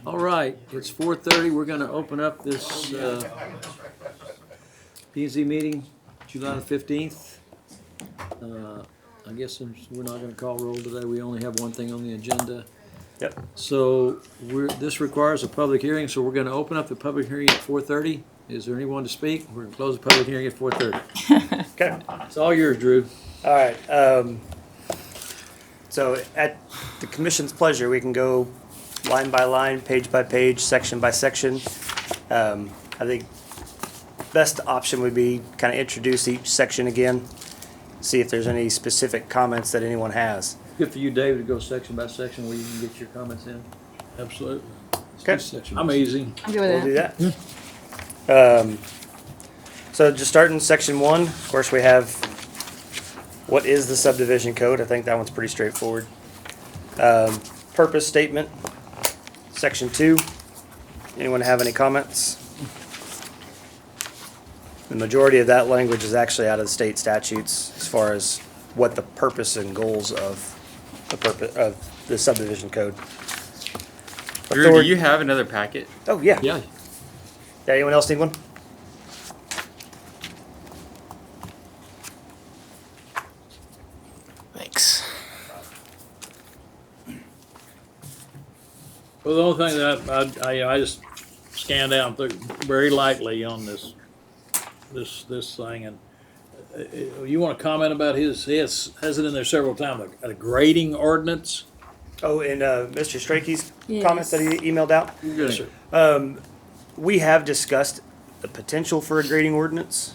All right, it's 4:30. We're going to open up this P&Z meeting, July the 15th. I guess since we're not going to call roll today, we only have one thing on the agenda. Yep. So this requires a public hearing, so we're going to open up the public hearing at 4:30. Is there anyone to speak? We're going to close the public hearing at 4:30. Okay. It's all yours, Drew. All right. So at the commission's pleasure, we can go line by line, page by page, section by section. I think best option would be kind of introduce each section again, see if there's any specific comments that anyone has. Good for you, David, to go section by section where you can get your comments in. Absolutely. Okay. I'm easy. I'm good We'll with do that. that. So just starting section 1, of course, we have what is the subdivision code. I think that one's pretty straightforward. Purpose statement, section 2. Anyone have any comments? The majority of that language is actually out of the state statutes as far as what the purpose and goals of the subdivision code. Drew, do you have another packet? Oh, yeah. Yeah. Yeah, anyone else need one? Thanks. Well, the only thing that I just scanned down through very lightly on this thing, and you want to comment about his has it in there several times, a grading ordinance? Oh, and Mr. Strachey's Yes. comments that he emailed out. Yes, sir. We have discussed the potential for a grading ordinance.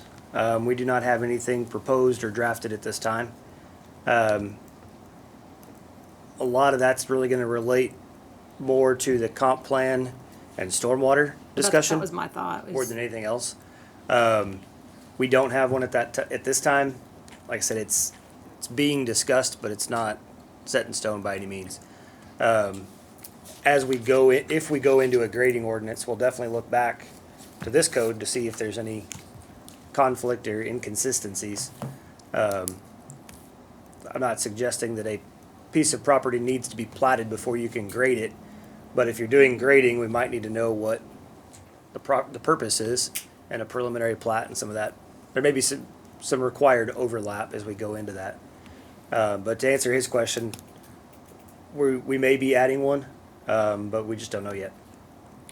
We do not have anything proposed or drafted at this time. A lot of that's really going to relate more to the comp plan and stormwater discussion That was my thought. more than anything else. We don't have one at this time. Like I said, it's being discussed, but it's not set in stone by any means. As we go, if we go into a grading ordinance, we'll definitely look back to this code to see if there's any conflict or inconsistencies. I'm not suggesting that a piece of property needs to be platted before you can grade it, but if you're doing grading, we might need to know what the purpose is and a preliminary plat and some of that. There may be some required overlap as we go into that. But to answer his question, we may be adding one, but we just don't know yet.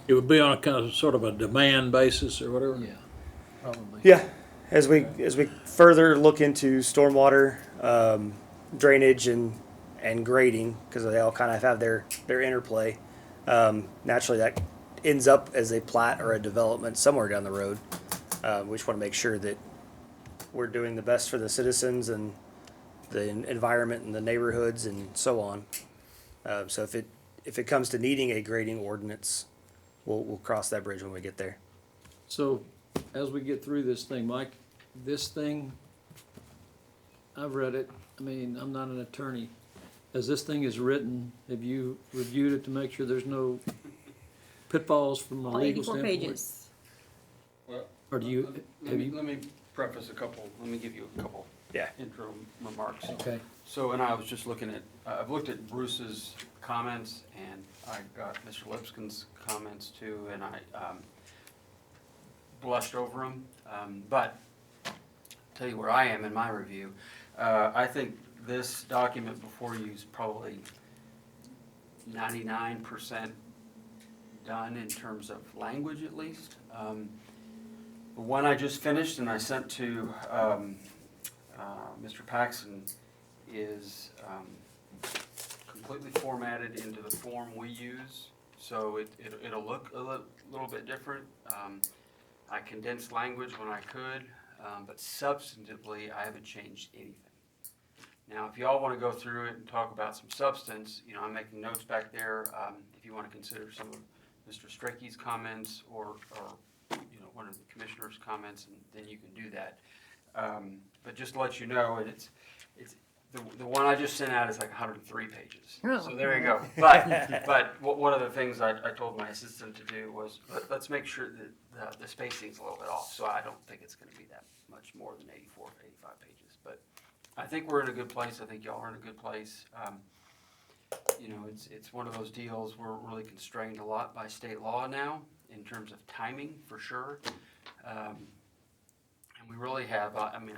It would be on a kind of sort of a demand basis or whatever? Yeah, probably. Yeah, as we further look into stormwater, drainage and grading, because they all kind of have their interplay, naturally that ends up as a plat or a development somewhere down the road. We just want to make sure that we're doing the best for the citizens and the environment and the neighborhoods and so on. So if it comes to needing a grading ordinance, we'll cross that bridge when we get there. So as we get through this thing, Mike, this thing, I've read it. I mean, I'm not an attorney. As this thing is written, have you reviewed it to make sure there's no pitfalls from a All legal 84 standpoint? pages. Well, Or do you, have you? let me preface let me give you a couple Yeah. intro remarks. Okay. So, and I was just looking at, I've looked at Bruce's comments, and I got Mr. Lipscomb's comments too, and I blushed over them. But tell you where I am in my review. I think this document before you is probably 99% done in terms of language, at least. The one I just finished and I sent to Mr. Paxson is completely formatted into the form we use, so it'll look a little bit different. I condensed language when I could, but substantively I haven't changed anything. Now, if y'all want to go through it and talk about some substance, I'm making notes back there. If you want to consider some of Mr. Strachey's comments or one of the commissioner's comments, and then you can do that. But just to let you know, and it's the one I just sent out is like 103 pages. Oh. So there you go. But one of the things I told my assistant to do was let's make sure that the spacing's a little bit off. So I don't think it's going to be that much more than 84 or 85 pages. But I think we're in a good place. I think y'all are in a good place. you know, it's one of those deals, we're really constrained a lot by state law now in terms of timing, for sure. And we really have, I mean,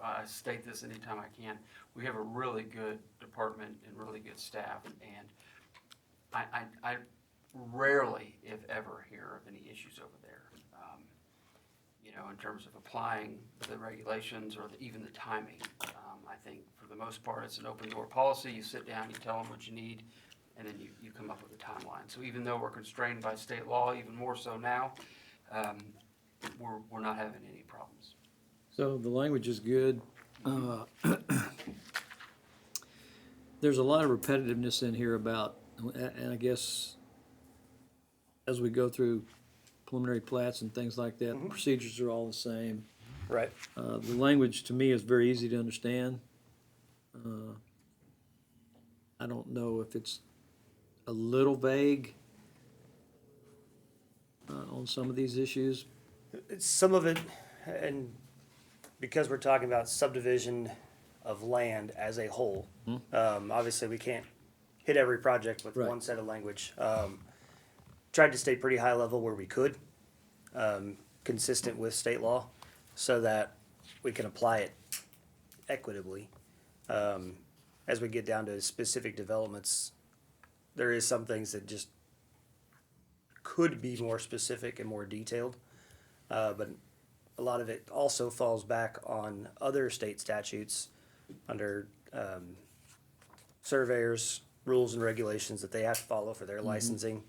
I state this anytime I can, we have a really good department and really good staff, and I rarely, if ever, hear of any issues over there. You know, in terms of applying the regulations or even the timing. I think for the most part, it's an open door policy. You sit down, you tell them what you need, and then you come up with a timeline. So even though we're constrained by state law, even more so now, we're not having any problems. So the language is good. There's a lot of repetitiveness in here about, and I guess as we go through preliminary plats and things like that, the procedures are all the same. Right. The language to me is very easy to understand. I don't know if it's a little vague on some of these issues. It's some of it, and because we're talking about subdivision of land as a whole, obviously we can't hit every project with Right. one set of language. Tried to stay pretty high level where we could, consistent with state law, so that we can apply it equitably. As we get down to specific developments, there is some things that just could be more specific and more detailed. But a lot of it also falls back on other state statutes under surveyors, rules and regulations that they have to follow for their licensing.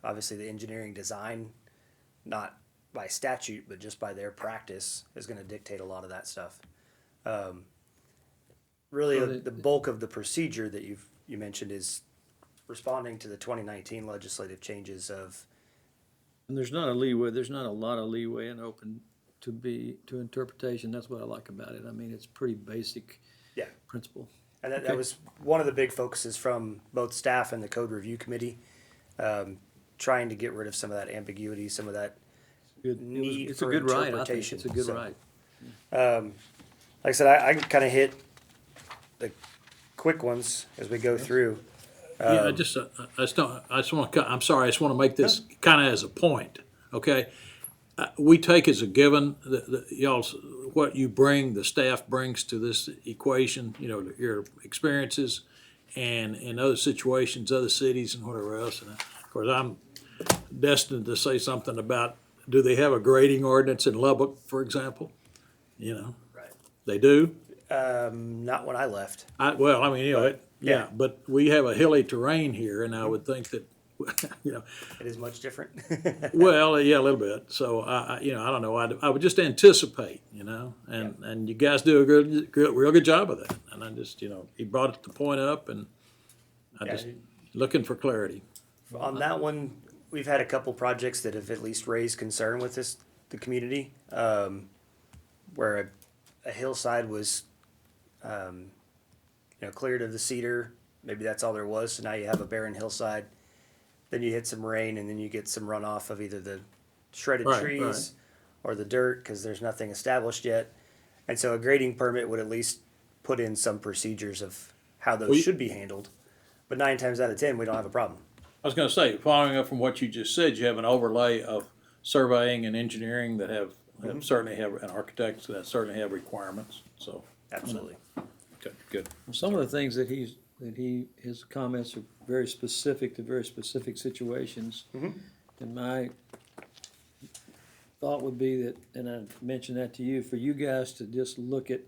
Obviously, the engineering design, not by statute, but just by their practice, is going to dictate a lot of that stuff. Really, So the bulk of the procedure that you mentioned is responding to the 2019 legislative changes of, And there's not a leeway, there's not a lot of leeway and open to interpretation. That's what I like about it. I mean, it's pretty basic yeah. principle. And that Okay. was one of the big focuses from both staff and the code review committee, trying to get rid of some of that ambiguity, some of that Good. need It's a for good right, I think. interpretation. It's a good So, right. like I said, I can kind of hit the quick ones as we go through. Yeah, I just want to, I'm sorry, I just want to make this kind of as a point, okay? We take as a given that y'all's, what you bring, the staff brings to this equation, you know, your experiences and in other situations, other cities and whatever else. And of course, I'm destined to say something about, do they have a grading ordinance in Lubbock, for example? You know, Right. they do. Not when I left. Well, I mean, you know, But, yeah. but we have a hilly terrain here, and I would think that, you know, It is much different. well, yeah, a little bit. So you know, I don't know. I would just anticipate, you know, and you guys do a real good job of that. And I just, you know, he brought the point up, and I Yeah. just looking for clarity. On that one, we've had a couple projects that have at least raised concern with the community, where a hillside was, cleared of the cedar. Maybe that's all there was. So now you have a barren hillside. Then you hit some rain, and then you get some runoff of either the shredded Right, trees right. or the dirt, because there's nothing established yet. And so a grading permit would at least put in some procedures of how those should be handled. But 9 times out of 10, we don't have a problem. I was going to say, following up from what you just said, you have an overlay of surveying and engineering that have certainly have, and architects that certainly have requirements. So Absolutely. okay, good. Some of the things that his comments are very specific to very specific situations. And my thought would be that, and I mentioned that to you, for you guys to just look at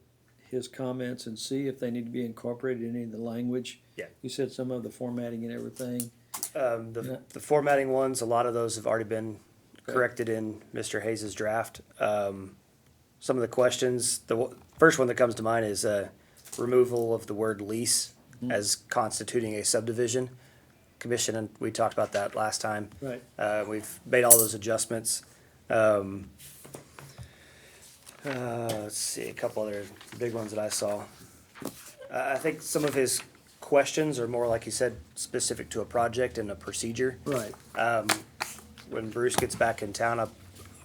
his comments and see if they need to be incorporated in any of the language. Yeah. You said some of the formatting and everything. The formatting ones, a lot of those have already been corrected in Mr. Hayes's draft. Some of the questions, first one that comes to mind is removal of the word lease as constituting a subdivision. Commission, and we talked about that last time. Right. We've made all those adjustments. Let's see, a couple other big ones that I saw. I think some of his questions are more, like you said, specific to a project and a procedure. Right. When Bruce gets back in town, I'm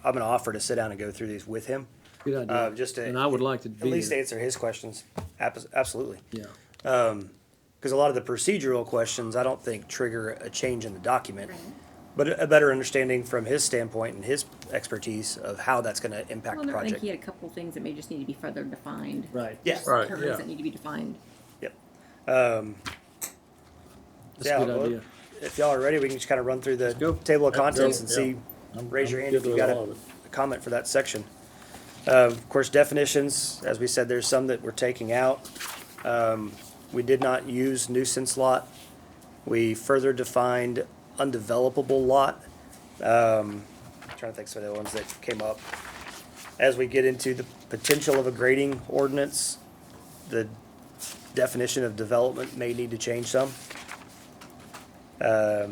gonna offer to sit down and go through these with him, Good idea. just to And I would like to at be least there. answer his questions. Absolutely. Yeah. because a lot of the procedural questions, I don't think trigger a change in the document, but a better understanding from his standpoint and his expertise of how that's gonna impact Well, the I think project. he had a couple things that may just need to be further defined. Right. Yes. Right, Terms yeah. that need to be defined. Yep. That's Yeah, a good well, idea. if y'all are ready, we can just kind of run through the go. table of contents and Yeah. see, raise your hand if good you with got all a of it. comment for that section. Of course, definitions, as we said, there's some that we're taking out. We did not use nuisance lot. We further defined undevelopable lot. Trying to think some of the ones that came up. As we get into the potential of a grading ordinance, the definition of development may need to change some. I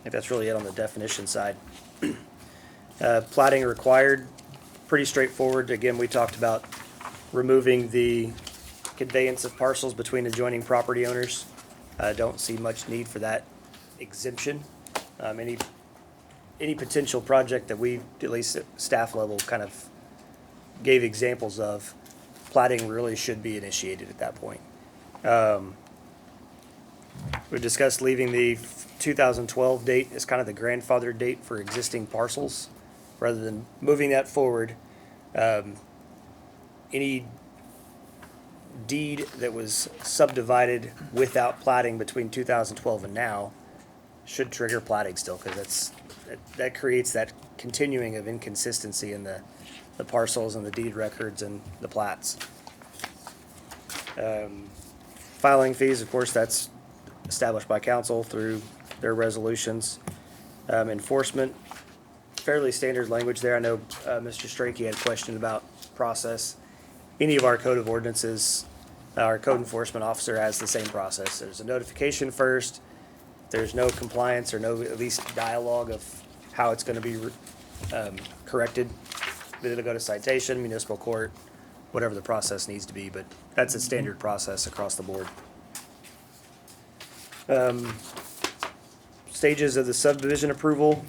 think that's really it on the definition side. Plating required, pretty straightforward. Again, we talked about removing the conveyance of parcels between adjoining property owners. I don't see much need for that exemption. Any potential project that we, at least at staff level, kind of gave examples of, plating really should be initiated at that point. We discussed leaving the 2012 date as kind of the grandfather date for existing parcels, rather than moving that forward. Any deed that was subdivided without plating between 2012 and now should trigger plating still, because that creates that continuing of inconsistency in the parcels and the deed records and the plats. Filing fees, of course, that's established by council through their resolutions. Enforcement, fairly standard language there. I know Mr. Strachey had a question about process. Any of our code of ordinances, our code enforcement officer has the same process. There's a notification first. If there's no compliance or no at least dialogue of how it's gonna be corrected, then it'll go to citation, municipal court, whatever the process needs to be, but that's a standard process across the board. Stages of the subdivision approval,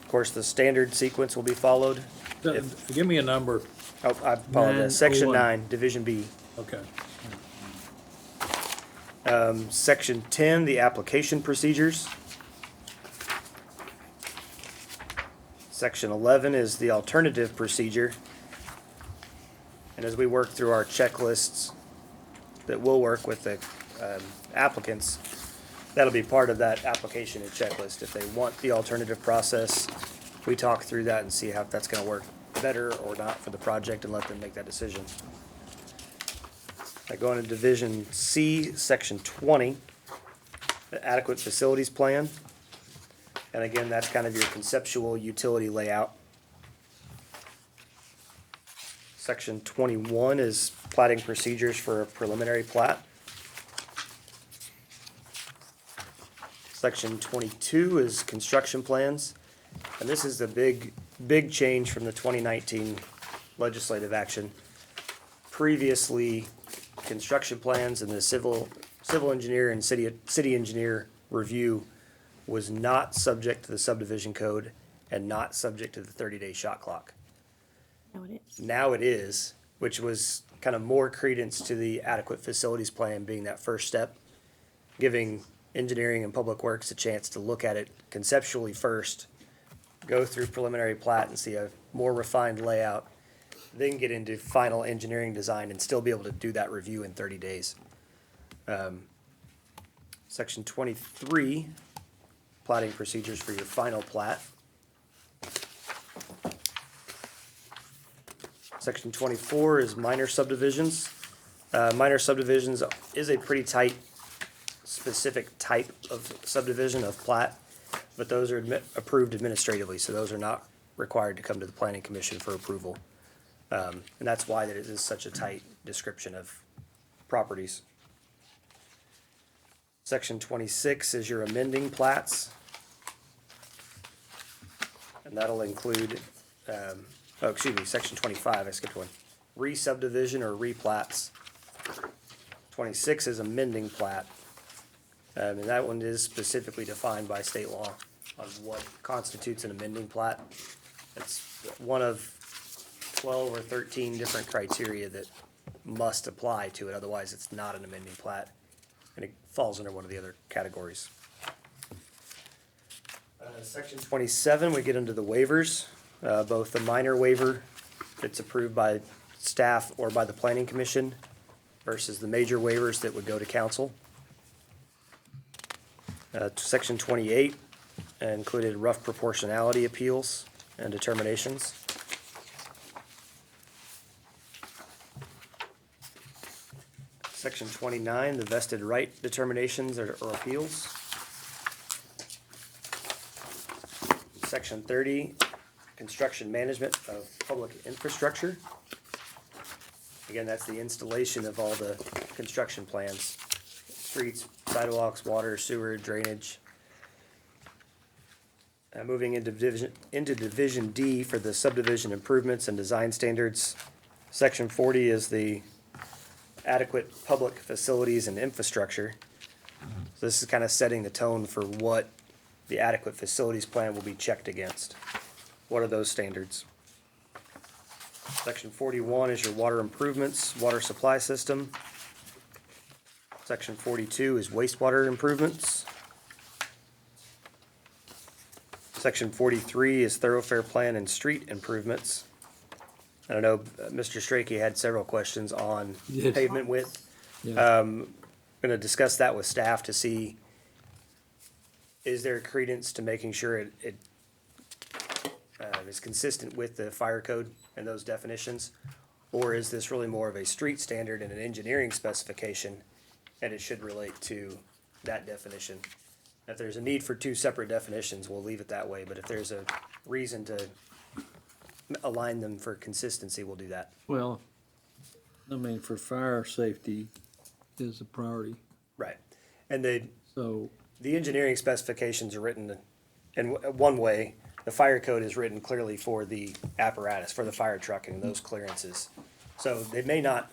of course, the standard sequence will be followed. Give me a number. Oh, I apologize. Section 901. 9, Division B. Okay. Section 10, the application procedures. Section 11 is the alternative procedure. And as we work through our checklists that we'll work with the applicants, that'll be part of that application and checklist. If they want the alternative process, we talk through that and see how that's gonna work better or not for the project and let them make that decision. I go into Division C, Section 20, the adequate facilities plan. And again, that's kind of your conceptual utility layout. Section 21 is plating procedures for a preliminary plat. Section 22 is construction plans. And this is the big change from the 2019 legislative action. Previously, construction plans and the civil engineer and city engineer review was not subject to the subdivision code and not subject to the 30-day shot clock. No, it is. Now it is, which was kind of more credence to the adequate facilities plan being that first step, giving engineering and public works a chance to look at it conceptually first, go through preliminary plat and see a more refined layout, then get into final engineering design and still be able to do that review in 30 days. Section 23, plating procedures for your final plat. Section 24 is minor subdivisions. Minor subdivisions is a pretty tight, specific type of subdivision of plat, but those are approved administratively, so those are not required to come to the planning commission for approval. And that's why that it is such a tight description of properties. Section 26 is your amending plats. And that'll include, section 25, I skipped one. Re-subdivision or replats. 26 is amending plat. And that one is specifically defined by state law on what constitutes an amending plat. It's one of 12 or 13 different criteria that must apply to it, otherwise it's not an amending plat, and it falls under one of the other categories. Section 27, we get into the waivers, both the minor waiver that's approved by staff or by the planning commission versus the major waivers that would go to council. Section 28 included rough proportionality appeals and determinations. Section 29, the vested right determinations or appeals. Section 30, construction management of public infrastructure. Again, that's the installation of all the construction plans, streets, sidewalks, water, sewer, drainage. Moving into division D for the subdivision improvements and design standards. Section 40 is the adequate public facilities and infrastructure. So this is kind of setting the tone for what the adequate facilities plan will be checked against. What are those standards? Section 41 is your water improvements, water supply system. Section 42 is wastewater improvements. Section 43 is thoroughfare plan and street improvements. I don't know, Mr. Strachey had several questions on Yes. pavement width. Yeah. Gonna discuss that with staff to see, is there credence to making sure it is consistent with the fire code and those definitions? Or is this really more of a street standard and an engineering specification, and it should relate to that definition? If there's a need for two separate definitions, we'll leave it that way, but if there's a reason to align them for consistency, we'll do that. Well, I mean, for fire safety is a priority, Right. And the so, engineering specifications are written in one way. The fire code is written clearly for the apparatus, for the fire truck and those clearances. So they may not,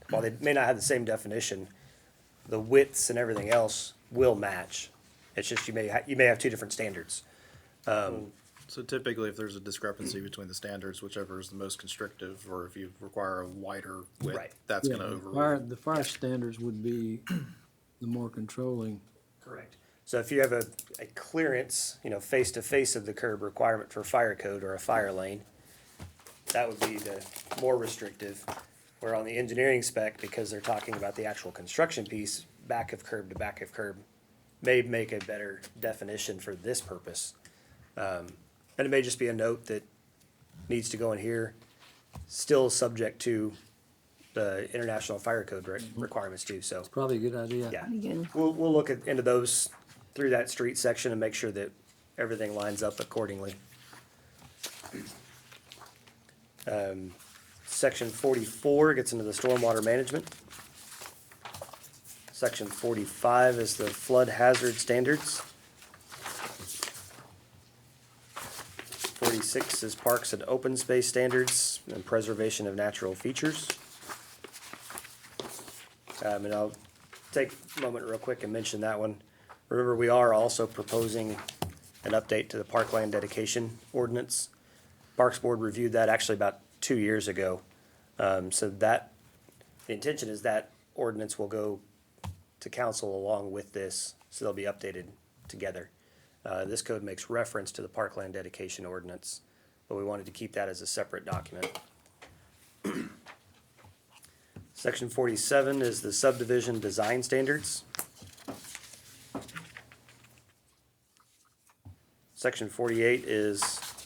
while they may not have the same definition, the widths and everything else will match. It's just you may have two different standards. So typically, if there's a discrepancy between the standards, whichever is the most constrictive, or if you require a wider width, Right. that's yeah, gonna the overrule. the fire standards would be the more controlling. Correct. So if you have a clearance, face to face of the curb requirement for fire code or a fire lane, that would be the more restrictive. Where on the engineering spec, because they're talking about the actual construction piece, back of curb to back of curb, may make a better definition for this purpose. And it may just be a note that needs to go in here, still subject to the International Fire Code requirements too, so. Probably a good idea. Yeah, Again. we'll look into those through that street section and make sure that everything lines up accordingly. Section 44 gets into the stormwater management. Section 45 is the flood hazard standards. 46 is parks and open space standards and preservation of natural features. And I'll take a moment real quick and mention that one. Remember, we are also proposing an update to the Parkland dedication ordinance. Parks Board reviewed that actually about 2 years ago. So that, the intention is that ordinance will go to council along with this, so they'll be updated together. This code makes reference to the Parkland dedication ordinance, but we wanted to keep that as a separate document. Section 47 is the subdivision design standards. Section 48 is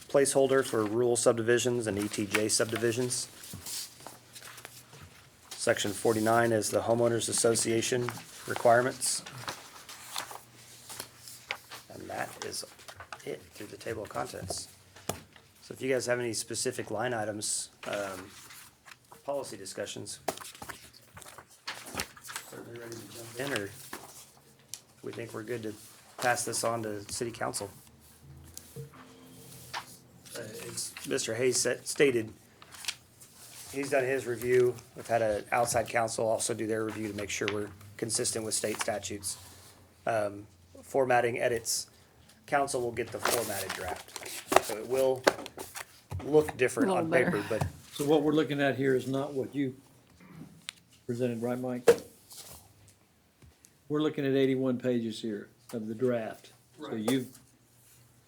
placeholder for rural subdivisions and ETJ subdivisions. Section 49 is the homeowners association requirements. And that is it through the table of contents. So if you guys have any specific line items, policy discussions, certainly ready to jump in, or we think we're good to pass this on to city council. As Mr. Hayes stated, he's done his review. We've had an outside counsel also do their review to make sure we're consistent with state statutes. Formatting edits, council will get the formatted draft. So it will look different on Little better. paper, but So what we're looking at here is not what you presented, right, Mike? We're looking at 81 pages here of the draft. So Right. you've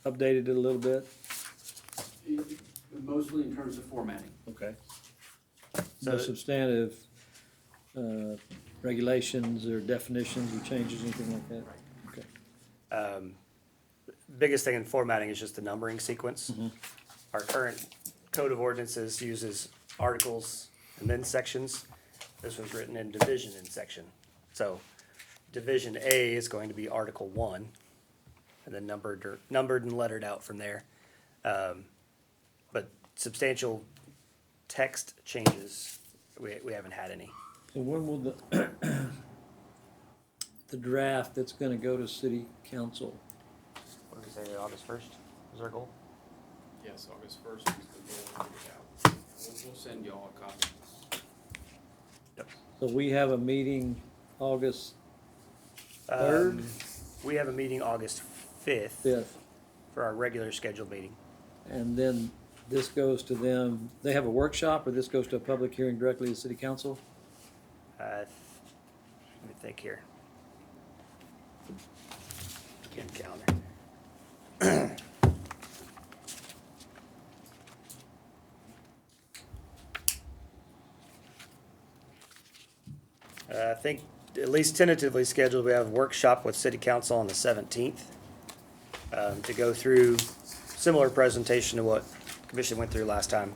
updated it a little bit? Mostly in terms of formatting. Okay. So- No substantive regulations or definitions or changes, anything like that? Okay. Biggest thing in formatting is just the numbering sequence. Our current code of ordinances uses articles and then sections. This was written in division in section. So Division A is going to be Article 1, and then numbered and lettered out from there. But substantial text changes, we haven't had any. So when will the draft that's gonna go to city council? What did we say, August 1st is our goal? Yes, August 1st is the goal to get it out. We'll send y'all a copy. So we have a meeting August 3rd, We have a meeting August 5th 5th, for our regular scheduled meeting. and then this goes to them, they have a workshop, or this goes to a public hearing directly to city council? Let me think here. Get the calendar. I think at least tentatively scheduled, we have a workshop with city council on the 17th to go through similar presentation to what commission went through last time.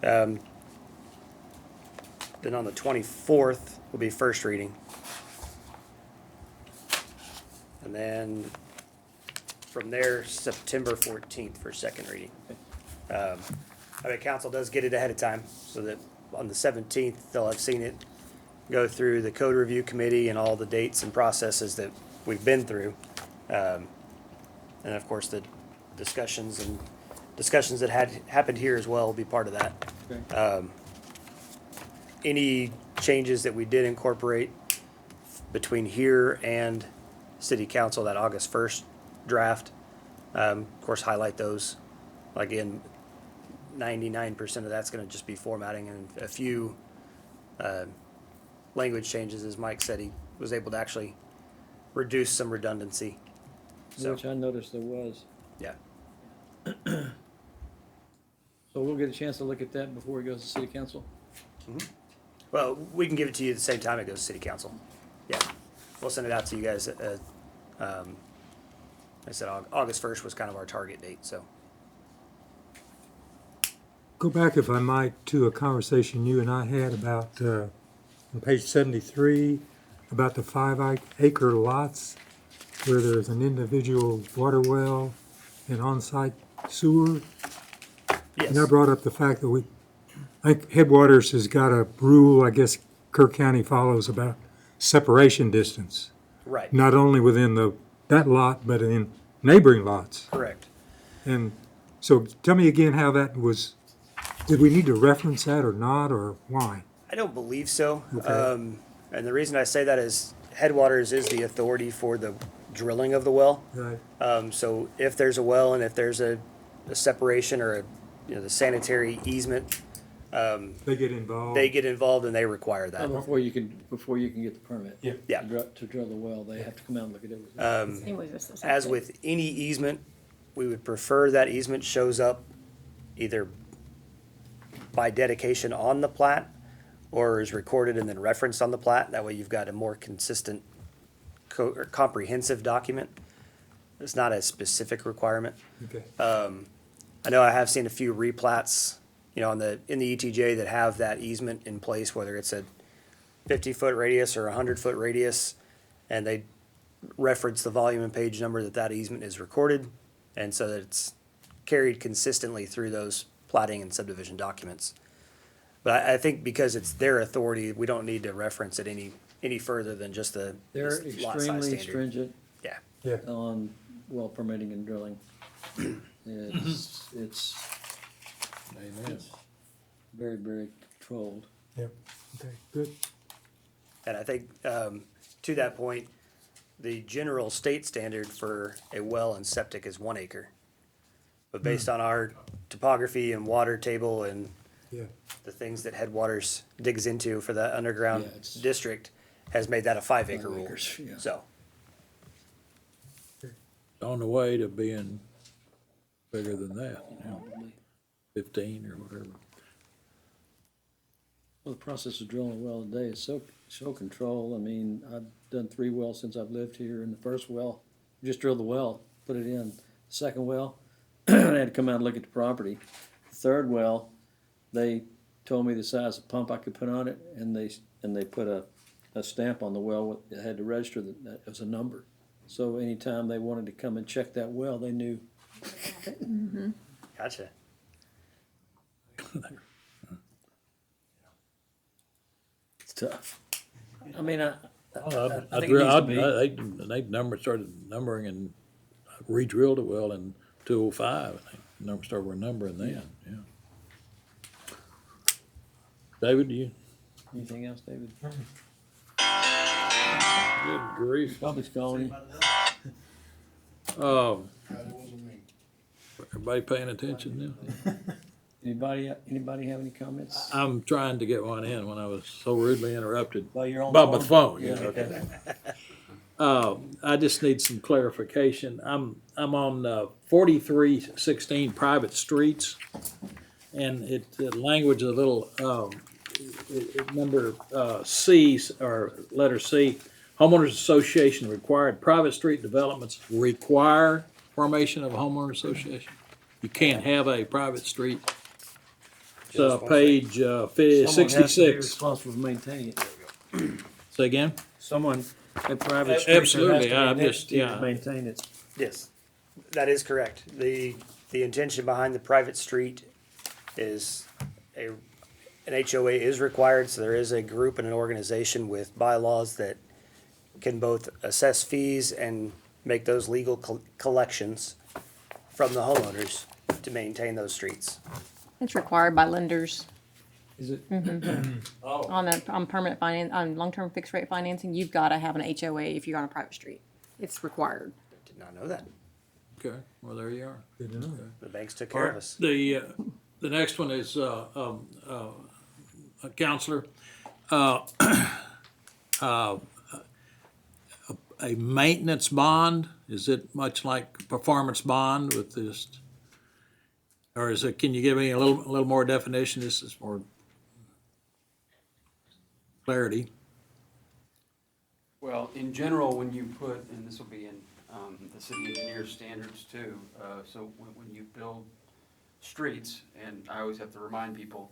Then on the 24th will be first reading. And then from there, September 14th for second reading. I mean, council does get it ahead of time, so that on the 17th, they'll have seen it go through the code review committee and all the dates and processes that we've been through. And of course, the discussions that had happened here as well will be part of that. Okay. Any changes that we did incorporate between here and city council, that August 1st draft, of course, highlight those. Again, 99% of that's gonna just be formatting, and a few language changes, as Mike said, he was able to actually reduce some redundancy. So, Which I noticed there was. yeah. So we'll get a chance to look at that before it goes to city council? Well, we can give it to you at the same time it goes to city council. Yeah, we'll send it out to you guys. I said August 1st was kind of our target date, so. Go back, if I might, to a conversation you and I had about, on page 73, about the 5-acre lots where there's an individual water well and on-site sewer. Yes. And I brought up the fact that I think Headwaters has got a rule, I guess Kirk County follows, about separation distance, Right, not only within that lot, but in neighboring lots. correct. And so tell me again how that was, did we need to reference that or not, or why? I don't believe so. Okay. And the reason I say that is Headwaters is the authority for the drilling of the well. Right. So if there's a well and if there's a separation or the sanitary easement, They get involved. they get involved and they require that. Before you can get the permit. Yeah. Yeah. To drill the well, they have to come out and look at everything. Anyways, it's the As septic. with any easement, we would prefer that easement shows up either by dedication on the plat or is recorded and then referenced on the plat. That way you've got a more consistent, or comprehensive document. It's not a specific requirement. Okay. I know I have seen a few replats, in the ETJ that have that easement in place, whether it's a 50-foot radius or a 100-foot radius, and they reference the volume and page number that easement is recorded, and so that it's carried consistently through those platting and subdivision documents. But I think because it's their authority, we don't need to reference it any further than just the They're this lot size extremely standard. stringent Yeah, Yeah. on well permitting and drilling. It's Amen. very, very controlled. Yep. Okay, good. and I think, to that point, the general state standard for a well and septic is 1 acre. But based on our topography and water table and Yeah. the things that Headwaters digs into for the underground Yeah, it's- district has made that a 5 acre 5 rule. acres, yeah. So, On the way to being bigger than that, Probably. 15 or whatever. Well, the process of drilling a well today is so controlled. I mean, I've done 3 wells since I've lived here, and the first well, just drilled the well, put it in. The second well, I had to come out and look at the property. The third well, they told me the size of pump I could put on it, and they put a stamp on the well that had to register that as a number. So anytime they wanted to come and check that well, they knew. gotcha. It's tough. I mean, I I think it needs to be. they started numbering and re-drilled it well in 205. I think started numbering then. Yeah. David, do you? Anything else, David? Good grief. Public's calling you. Everybody paying attention now? Anybody have any comments? I'm trying to get one in when I was so rudely interrupted. While you're on By the my phone? phone, yeah, okay. I just need some clarification. I'm on 4316 private streets, and the language a little number C or letter C. Homeowners Association required. Private street developments require formation of a homeowner association. You can't have a private street. So page Someone has to be 66. responsible for maintaining it. Say again? Someone, a private structure has Absolutely, to I'm be an just- entity to yeah. maintain it. Yes, that is correct. The intention behind the private street is an HOA is required, so there is a group and an organization with bylaws that can both assess fees and make those legal collections from the homeowners to maintain those streets. It's required by lenders Is it? on permanent finance, on long-term fixed rate financing. You've got to have an HOA if you're on a private street. It's required. Did not know that. Okay, well, there you are. Good to know. The banks took care of us. The next one is, a counselor, a maintenance bond, is it much like performance bond with this? Or is it, can you give me a little more definition? This is more clarity. Well, in general, when you put, and this will be in the city engineer standards too, so when you build streets, and I always have to remind people,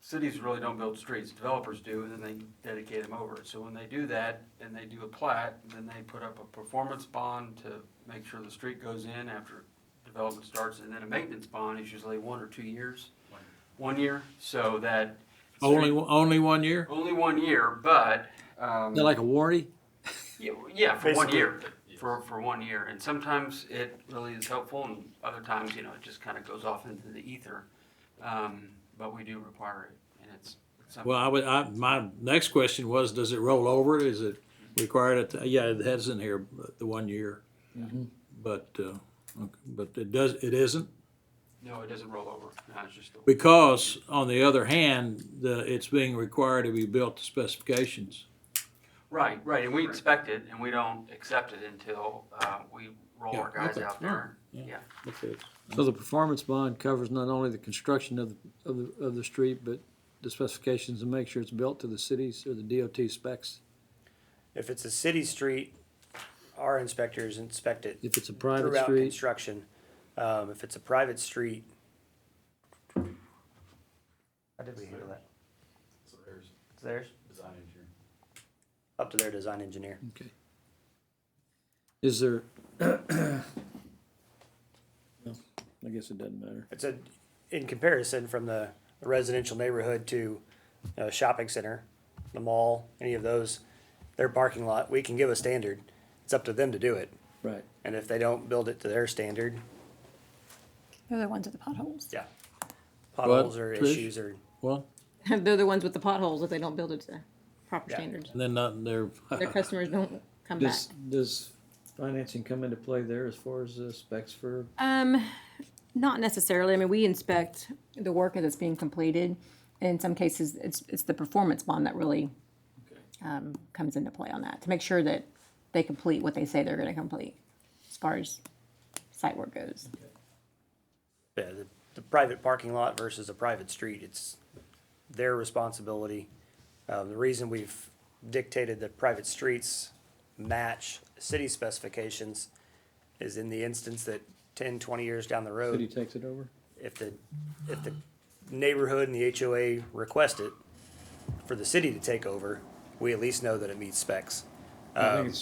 cities really don't build streets, developers do, and then they dedicate them over. So when they do that, and they do a plat, then they put up a performance bond to make sure the street goes in after development starts, and then a maintenance bond is usually 1 or 2 years. 1 year, so that. Only 1 year? Only 1 year, but. They're like a warranty? Yeah, for 1 Basically. year, for 1 year, and sometimes it really is helpful, and other times, it just kind of goes off into the ether. But we do require it, and it's something. Well, my next question was, does it roll over? Is it required yeah, it has in here, the 1 year. But it isn't? No, it doesn't roll over, no, it's just. Because, on the other hand, it's being required to be built to specifications. Right, and we expect it, and we don't accept it until, we roll our Yeah, guys okay, out there, yeah. yeah. Okay. So the performance bond covers not only the construction of the street, but the specifications to make sure it's built to the cities or the DOT specs. If it's a city street, our inspectors inspect it If it's a private throughout street, construction. If it's a private street, how did we handle that? It's theirs? Up to their design engineer. okay. Is there? No, I guess it doesn't matter. It's in comparison from the residential neighborhood to a shopping center, the mall, any of those, their parking lot, we can give a standard. It's up to them to do it. Right. And if they don't build it to their standard, They're the ones with the potholes. yeah. Potholes or Trish? issues or, Well, They're the ones with the potholes if they don't build it to proper Yeah. standards. and then their Their customers don't come back. Does financing come into play there as far as specs for? Not necessarily. I mean, we inspect the work that's being completed. In some cases, it's the performance bond that really comes into play on that, to make sure that they complete what they say they're gonna complete, as far as site work goes. Yeah, the private parking lot versus a private street, it's their responsibility. The reason we've dictated that private streets match city specifications is in the instance that 10, 20 years down the road, City takes it over? if the neighborhood and the HOA request it for the city to take over, we at least know that it meets specs. I think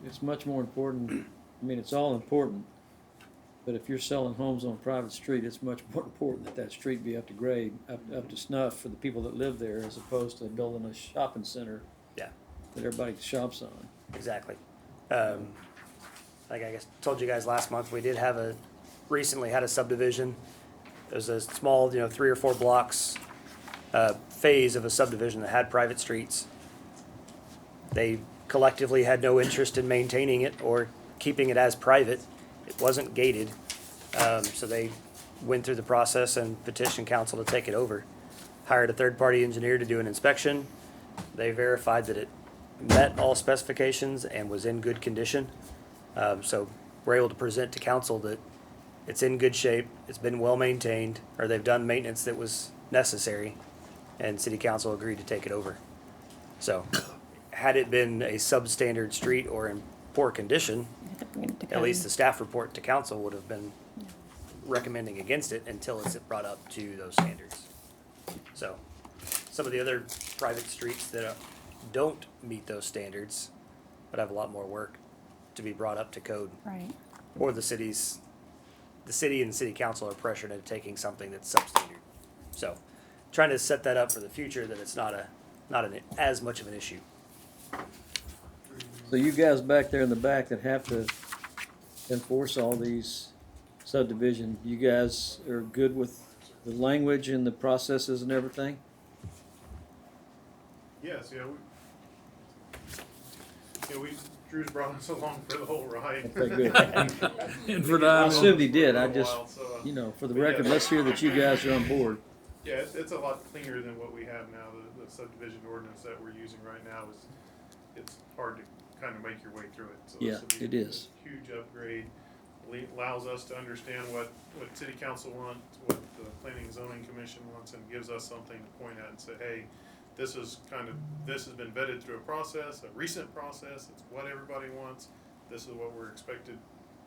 it's much more important, I mean, it's all important, but if you're selling homes on a private street, it's much more important that that street be up to grade, up to snuff for the people that live there, as opposed to building a shopping center Yeah, that everybody shops on. exactly. Like I guess told you guys last month, we did recently had a subdivision. It was a small, 3 or 4 blocks, phase of a subdivision that had private streets. They collectively had no interest in maintaining it or keeping it as private. It wasn't gated. So they went through the process and petitioned council to take it over. Hired a third-party engineer to do an inspection. They verified that it met all specifications and was in good condition. So we're able to present to council that it's in good shape, it's been well-maintained, or they've done maintenance that was necessary, and city council agreed to take it over. So, had it been a substandard street or in poor condition, at least the staff report to council would have been recommending against it until it's brought up to those standards. So, some of the other private streets that don't meet those standards, but have a lot more work to be brought up to code, Right. or the city and the city council are pressured into taking something that's substandard. So, trying to set that up for the future, that it's not as much of an issue. So you guys back there in the back that have to enforce all these subdivision, you guys are good with the language and the processes and everything? Yes, Drew's brought us along for the whole ride. Okay, good. And for I the, assumed he did, I For a just, while, so, for the but yeah. record, let's hear that you guys are on board. Yeah, it's a lot cleaner than what we have now. The subdivision ordinance that we're using right now it's hard to kind of make your way through it. So Yeah, this will it be is. a huge upgrade. Allows us to understand what city council wants, what the planning and zoning commission wants, and gives us something to point at and say, hey, this has been vetted through a process, a recent process. It's what everybody wants. This is what we're expected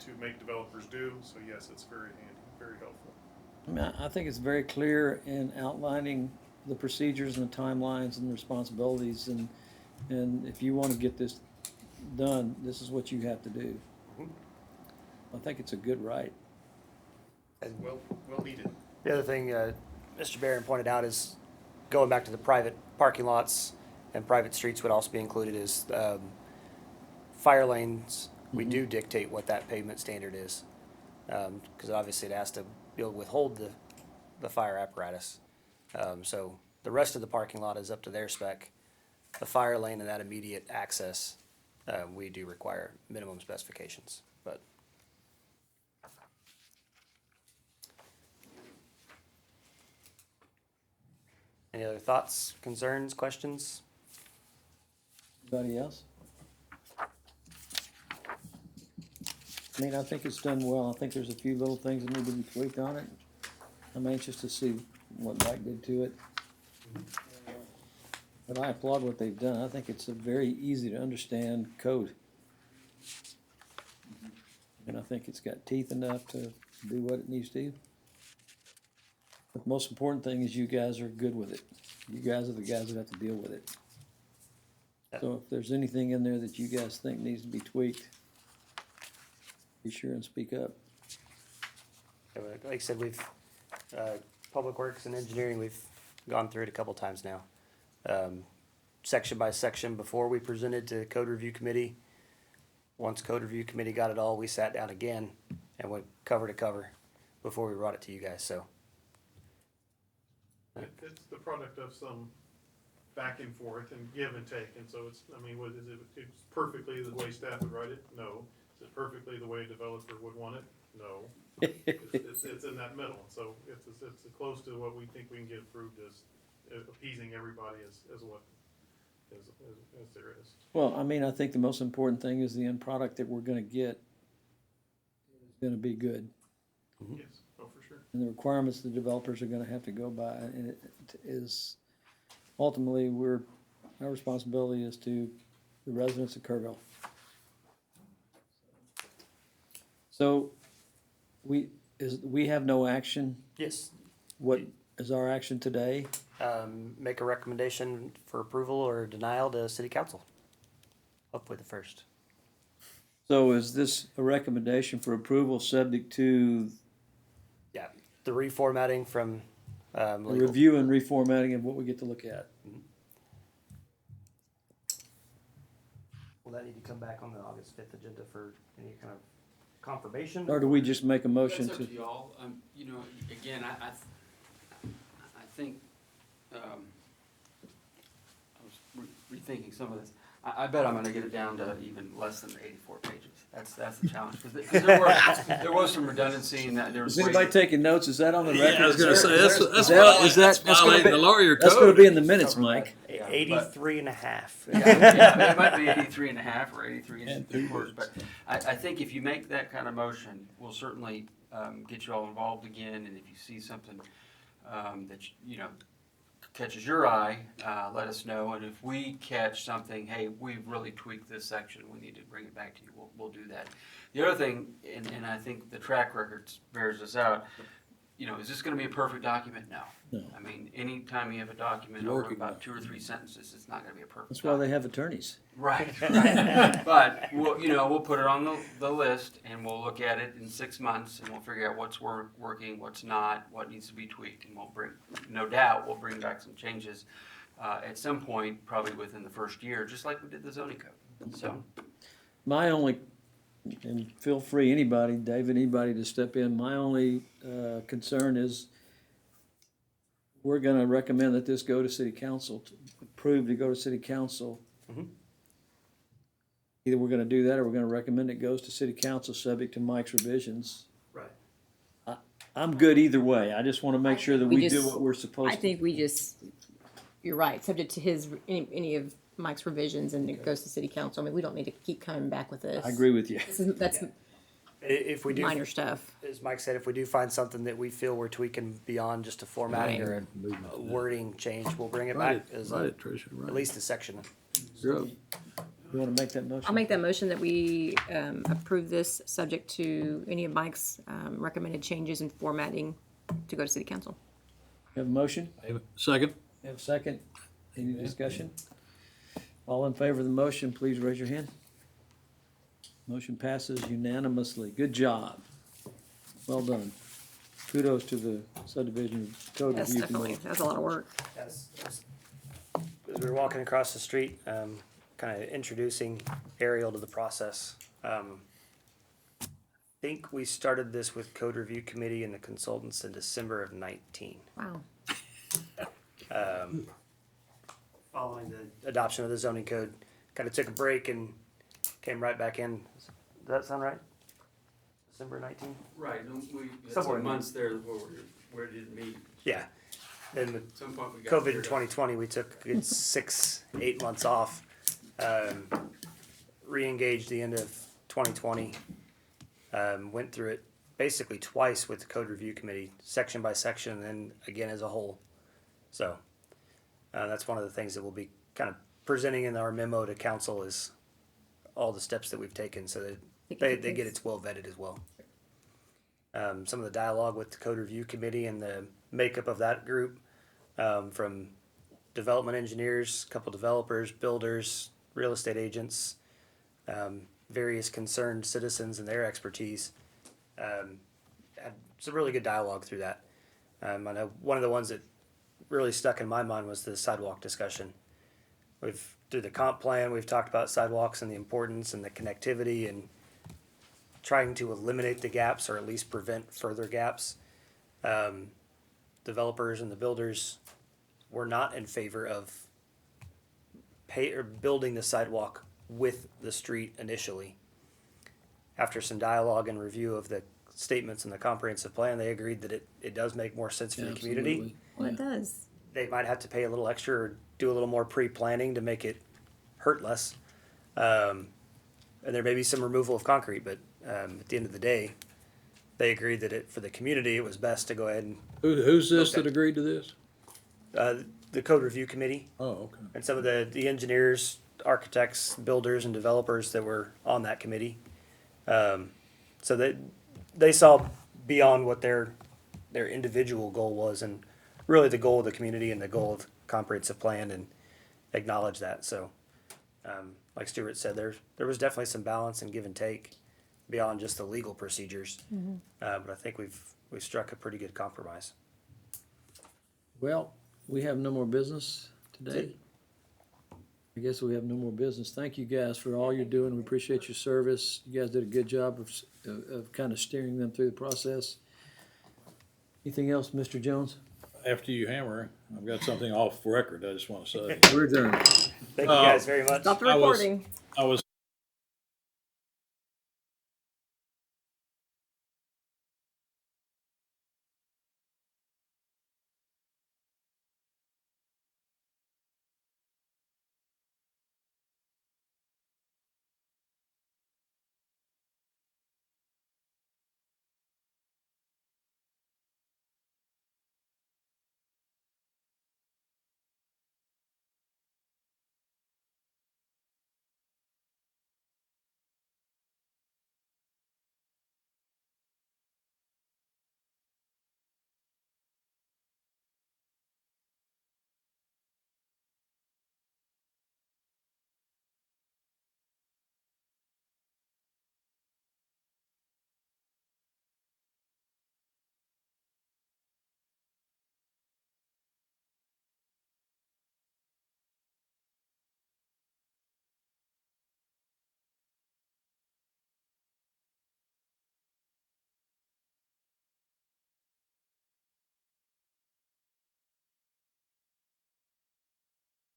to make developers do. So yes, it's very handy, very helpful. I mean, I think it's very clear in outlining the procedures and the timelines and the responsibilities, and if you want to get this done, this is what you have to do. I think it's a good right. Well needed. The other thing Mr. Barron pointed out is going back to the private parking lots and private streets would also be included is fire lanes. We do dictate what that pavement standard is, because obviously it has to be able to withhold the fire apparatus. So the rest of the parking lot is up to their spec. The fire lane and that immediate access, we do require minimum specifications, but. Any other thoughts, concerns, questions? Anybody else? I mean, I think it's done well. I think there's a few little things that need to be tweaked on it. I'm anxious to see what Mike did to it. But I applaud what they've done. I think it's a very easy to understand code. And I think it's got teeth enough to do what it needs to. But the most important thing is you guys are good with it. You guys are the guys that have to deal with it. So if there's anything in there that you guys think needs to be tweaked, be sure and speak up. Like I said, we've, Public Works and Engineering, we've gone through it a couple times now. Section by section before we presented to Code Review Committee. Once Code Review Committee got it all, we sat down again and went cover to cover before we brought it to you guys, so. It's the product of some back and forth and give and take, and so it's perfectly the way staff would write it? No. Is it perfectly the way a developer would want it? No. It's in that middle, so it's close to what we think we can get approved as appeasing everybody as there is. Well, I mean, I think the most important thing is the end product that we're gonna get is gonna be good. Yes, oh, for sure. And the requirements the developers are gonna have to go by, and it is, ultimately, our responsibility is to the residents of Kerrville. So, we have no action. Yes. What is our action today? Make a recommendation for approval or denial to city council. Hopefully the first. So is this a recommendation for approval subject to Yeah, the reformatting from, a legal. review and reformatting of what we get to look at? Will that need to come back on the August 5th agenda for any kind of confirmation? Or do we just make a motion That's up to? to y'all. You know, again, I think, I was rethinking some of this. I bet I'm gonna get it down to even less than 84 pages. That's the challenge, because there was some redundancy in that. There was Is anybody ways- taking notes? Is that on the record? Yeah, I was gonna Is say, there- that's is that- that's gonna violating be- the lawyer That's gonna code. be in the minutes, Mike. Yeah, 83 and a half. Yeah, it might be 83 and a half or 83 and three quarters, but I think if you make that kind of motion, we'll certainly get you all involved again, and if you see something that, you know, catches your eye, let us know, and if we catch something, hey, we've really tweaked this section, we need to bring it back to you, we'll do that. The other thing, and I think the track record bears this out, you know, is this gonna be a perfect document? No. No. I mean, anytime you have a document over Working about document. 2 or 3 sentences, it's not gonna be a perfect That's why document. they have attorneys. Right, right. But we'll put it on the list, and we'll look at it in 6 months, and we'll figure out what's working, what's not, what needs to be tweaked, and no doubt, we'll bring back some changes at some point, probably within the first year, just like we did the zoning code. So, My only, and feel free, anybody, David, anybody to step in, my only concern is we're gonna recommend that this go to city council, approve to go to city council. Mhm. Either we're gonna do that, or we're gonna recommend it goes to city council, subject to Mike's revisions. Right. I'm good either way, I just wanna make sure that We we do just- what we're supposed I to. think we just, you're right, subject to any of Mike's revisions, and it goes to city council. I mean, we don't need to keep coming back with this. I agree with you. That's If we do, minor stuff. as Mike said, if we do find something that we feel we're tweaking beyond just a formatting or a wording change, we'll bring it back as Right, Tricia, right. at least a section. You're up. You wanna make that motion? I'll make that motion that we approve this, subject to any of Mike's recommended changes in formatting to go to city council. Have a motion? Second? Have a second? Any discussion? All in favor of the motion, please raise your hand. Motion passes unanimously. Good job. Well done. Kudos to the subdivision code Yes, review definitely. committee. That's a lot of work. As we were walking across the street, kind of introducing Ariel to the process, I think we started this with code review committee and the consultants in December of 19. Wow. Following the adoption of the zoning code, kind of took a break and came right back in. Does that sound right? December 19? right, we had Somewhere in some months there where it didn't meet. Yeah. Then with At some point, we got COVID in figured out. 2020, we took a good 6-8 months off. Re-engaged the end of 2020. Went through it basically twice with the code review committee, section by section, and then again as a whole. So that's one of the things that we'll be kind of presenting in our memo to council is all the steps that we've taken so that they get it well vetted as well. Some of the dialogue with the code review committee and the makeup of that group, from development engineers, a couple developers, builders, real estate agents, various concerned citizens and their expertise. Had some really good dialogue through that. I know one of the ones that really stuck in my mind was the sidewalk discussion. Through the comp plan, we've talked about sidewalks and the importance and the connectivity and trying to eliminate the gaps or at least prevent further gaps. Developers and the builders were not in favor of building the sidewalk with the street initially. after some dialogue and review of the statements in the comprehensive plan, they agreed that it does make more sense for the community. Absolutely. Well, it does. They might have to pay a little extra or do a little more pre-planning to make it hurt less. And there may be some removal of concrete, but at the end of the day, they agreed that for the community, it was best to go ahead and Who's this Okay. that agreed to this? the code review committee Oh, okay. and some of the engineers, architects, builders, and developers that were on that committee. So they saw beyond what their individual goal was, and really the goal of the community and the goal of comprehensive plan, and acknowledge that. So, like Stuart said, there was definitely some balance and give and take beyond just the legal procedures. But I think we've struck a pretty good compromise. Well, we have no more business today. I guess we have no more business. Thank you guys for all you're doing. We appreciate your service. You guys did a good job of kind of steering them through the process. Anything else, Mr. Jones? After you hammer, I've got something off record I just want to say. We're adjourned. Thank you guys very much. Stop the I was- recording. I was